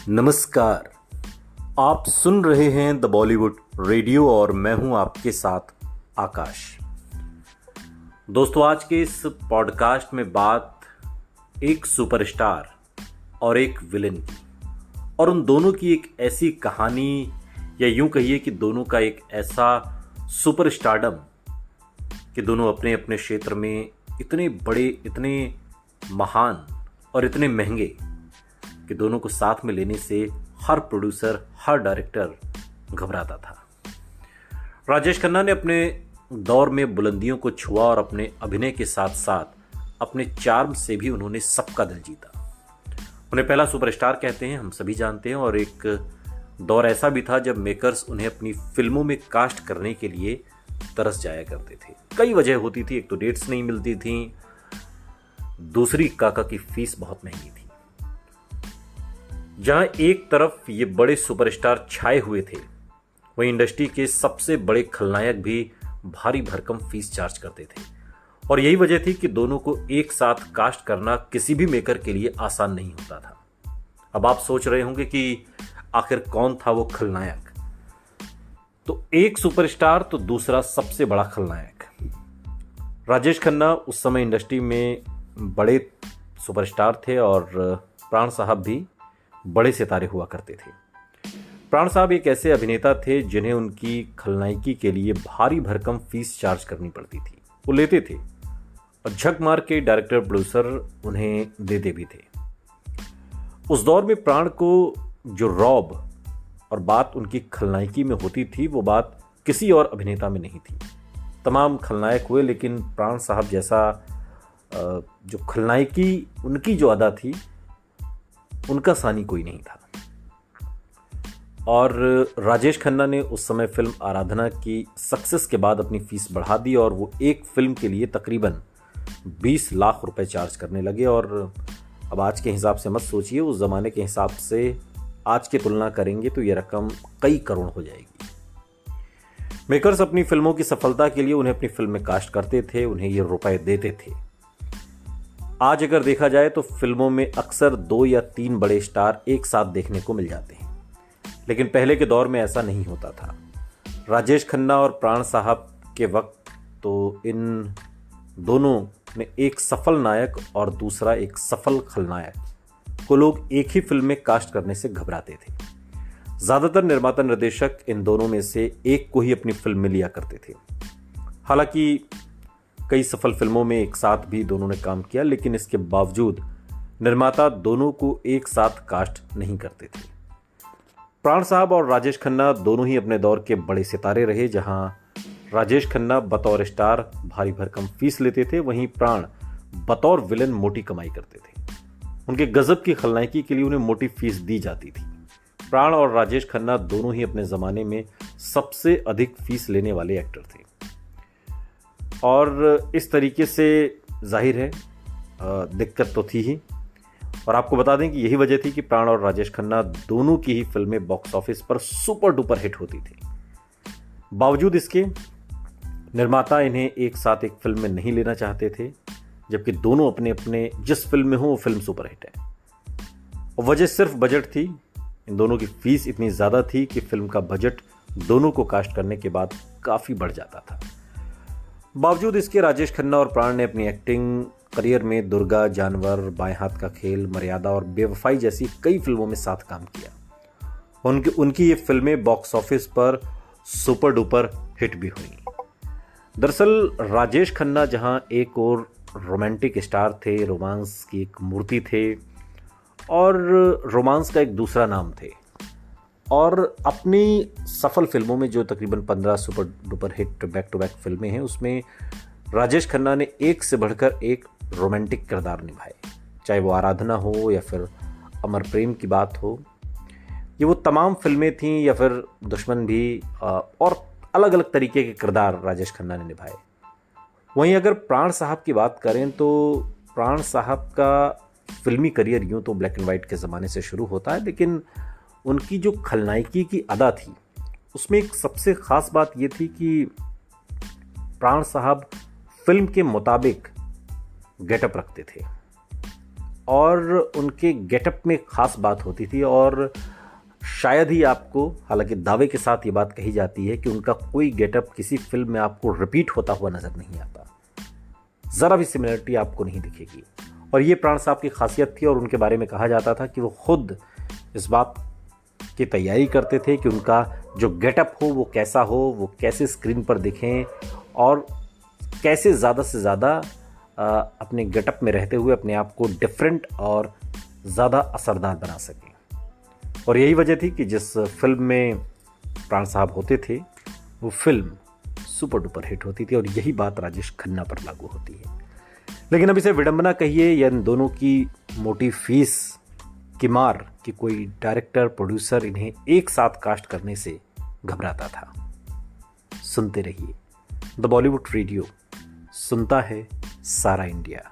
नमस्कार। आप सुन रहे हैं द बॉलीवुड रेडियो और मैं हूं आपके साथ आकाश। दोस्तों, आज के इस पॉडकास्ट में बात एक सुपरस्टार और एक विलेन की, और उन दोनों की एक ऐसी कहानी, या यूं कहिए कि दोनों का एक ऐसा सुपरस्टारडम कि दोनों अपने अपने क्षेत्र में इतने बड़े, इतने महान और इतने महंगे कि दोनों को साथ में लेने से हर प्रोड्यूसर, हर डायरेक्टर घबराता था। राजेश खन्ना ने अपने दौर में बुलंदियों को छुआ और अपने अभिनय के साथ साथ अपने चार्म से भी उन्होंने सबका दिल जीता। उन्हें पहला सुपरस्टार कहते हैं, हम सभी जानते हैं, और एक दौर ऐसा भी था जब मेकर्स उन्हें अपनी फिल्मों में कास्ट करने के लिए तरस जाया करते थे। कई वजह होती थी, एक तो डेट्स नहीं मिलती थी, दूसरी काका की फीस बहुत महंगी थी। जहां एक तरफ ये बड़े सुपरस्टार छाए हुए थे, वहीं इंडस्ट्री के सबसे बड़े खलनायक भी भारी भरकम फीस चार्ज करते थे। और यही वजह थी कि दोनों को एक साथ कास्ट करना किसी भी मेकर के लिए आसान नहीं होता था। अब आप सोच रहे होंगे कि आखिर कौन था वो खलनायक। तो एक सुपरस्टार तो दूसरा सबसे बड़ा खलनायक। राजेश खन्ना उस समय इंडस्ट्री में बड़े सुपरस्टार थे और प्राण साहब भी बड़े सितारे हुआ करते थे। प्राण साहब एक ऐसे अभिनेता थे जिन्हें उनकी खलनायकी के लिए भारी भरकम फीस चार्ज करनी पड़ती थी। वो लेते थे और झक मार के डायरेक्टर, प्रोड्यूसर उन्हें देते भी थे। उस दौर में प्राण को जो रौब और बात उनकी खलनायकी में होती थी, वो बात किसी और अभिनेता में नहीं थी। तमाम खलनायक हुए, लेकिन प्राण साहब जैसा जो खलनायकी उनकी जो अदा थी, उनका सानी कोई नहीं था। और राजेश खन्ना ने उस समय फिल्म आराधना की सक्सेस के बाद अपनी फीस बढ़ा दी और वो एक फिल्म के लिए तकरीबन 20 लाख रुपए चार्ज करने लगे। और अब आज के हिसाब से मत सोचिए, उस ज़माने के हिसाब से आज की तुलना करेंगे तो ये रकम कई करोड़ हो जाएगी। मेकर्स अपनी फिल्मों की सफलता के लिए उन्हें अपनी फिल्म में कास्ट करते थे, उन्हें ये रुपए देते थे। आज अगर देखा जाए तो फिल्मों में अक्सर 2 या 3 बड़े स्टार एक साथ देखने को मिल जाते हैं, लेकिन पहले के दौर में ऐसा नहीं होता था। राजेश खन्ना और प्राण साहब के वक्त तो इन दोनों ने एक सफल नायक और दूसरा एक सफल खलनायक को लोग एक ही फिल्म में कास्ट करने से घबराते थे। ज्यादातर निर्माता, निर्देशक इन दोनों में से एक को ही अपनी फिल्म में लिया करते थे। हालांकि कई सफल फिल्मों में एक साथ भी दोनों ने काम किया, लेकिन इसके बावजूद निर्माता दोनों को एक साथ कास्ट नहीं करते थे। प्राण साहब और राजेश खन्ना दोनों ही अपने दौर के बड़े सितारे रहे। जहां राजेश खन्ना बतौर स्टार भारी भरकम फीस लेते थे, वहीं प्राण बतौर विलन मोटी कमाई करते थे। उनके गजब की खलनायकी के लिए उन्हें मोटी फीस दी जाती थी। प्राण और राजेश खन्ना दोनों ही अपने जमाने में सबसे अधिक फीस लेने वाले एक्टर थे। और इस तरीके से जाहिर है दिक्कत तो थी ही। और आपको बता दें कि यही वजह थी कि प्राण और राजेश खन्ना दोनों की ही फिल्में बॉक्स ऑफिस पर सुपर डुपर हिट होती थी। बावजूद इसके निर्माता इन्हें एक साथ एक फिल्म में नहीं लेना चाहते थे, जबकि दोनों अपने अपने जिस फिल्म में हो वो फिल्म सुपर हिट है। और वजह सिर्फ बजट थी। इन दोनों की फीस इतनी ज़्यादा थी कि फिल्म का बजट दोनों को कास्ट करने के बाद काफ़ी बढ़ जाता था। बावजूद इसके राजेश खन्ना और प्राण ने अपनी एक्टिंग करियर में दुर्गा, जानवर, बाएं हाथ का खेल, मर्यादा और बेवफाई जैसी कई फिल्मों में साथ काम किया। उनकी ये फिल्में बॉक्स ऑफिस पर सुपर डुपर हिट भी हुई। दरअसल राजेश खन्ना जहां एक और रोमांटिक स्टार थे, रोमांस की एक मूर्ति थे और रोमांस का एक दूसरा नाम थे, और अपनी सफल फिल्मों में जो तकरीबन 15 super duper hit back to back फिल्में हैं, उसमें राजेश खन्ना ने एक से बढ़कर एक रोमांटिक किरदार निभाए। चाहे वो आराधना हो या फिर अमर प्रेम की बात हो, ये वो तमाम फिल्में थीं, या फिर दुश्मन भी, और अलग अलग तरीके के किरदार राजेश खन्ना ने निभाए। वहीं अगर प्राण साहब की बात करें तो प्राण साहब का फिल्मी करियर यूं तो ब्लैक एंड वाइट के ज़माने से शुरू होता है, लेकिन उनकी जो खलनायकी की अदा थी, उसमें एक सबसे ख़ास बात यह थी कि प्राण साहब फिल्म के मुताबिक गेटअप रखते थे। और उनके गेटअप में ख़ास बात होती थी। और शायद ही आपको, हालांकि दावे के साथ ये बात कही जाती है कि उनका कोई गेटअप किसी फिल्म में आपको रिपीट होता हुआ नज़र नहीं आता, ज़रा भी सिमिलरिटी आपको नहीं दिखेगी। और ये प्राण साहब की खासियत थी। और उनके बारे में कहा जाता था कि वो खुद इस बात की तैयारी करते थे कि उनका जो गेटअप हो वो कैसा हो, वो कैसे स्क्रीन पर दिखें और कैसे ज़्यादा से ज़्यादा अपने गेटअप में रहते हुए अपने आप को डिफरेंट और ज़्यादा असरदार बना सकें। और यही वजह थी कि जिस फिल्म में प्राण साहब होते थे वो फिल्म सुपर डुपर हिट होती थी। और यही बात राजेश खन्ना पर लागू होती है। लेकिन अब इसे विडंबना कहिए या इन दोनों की मोटी फीस की मार कि कोई डायरेक्टर प्रोड्यूसर इन्हें एक साथ कास्ट करने से घबराता था। सुनते रहिए द बॉलीवुड रेडियो, सुनता है सारा इंडिया।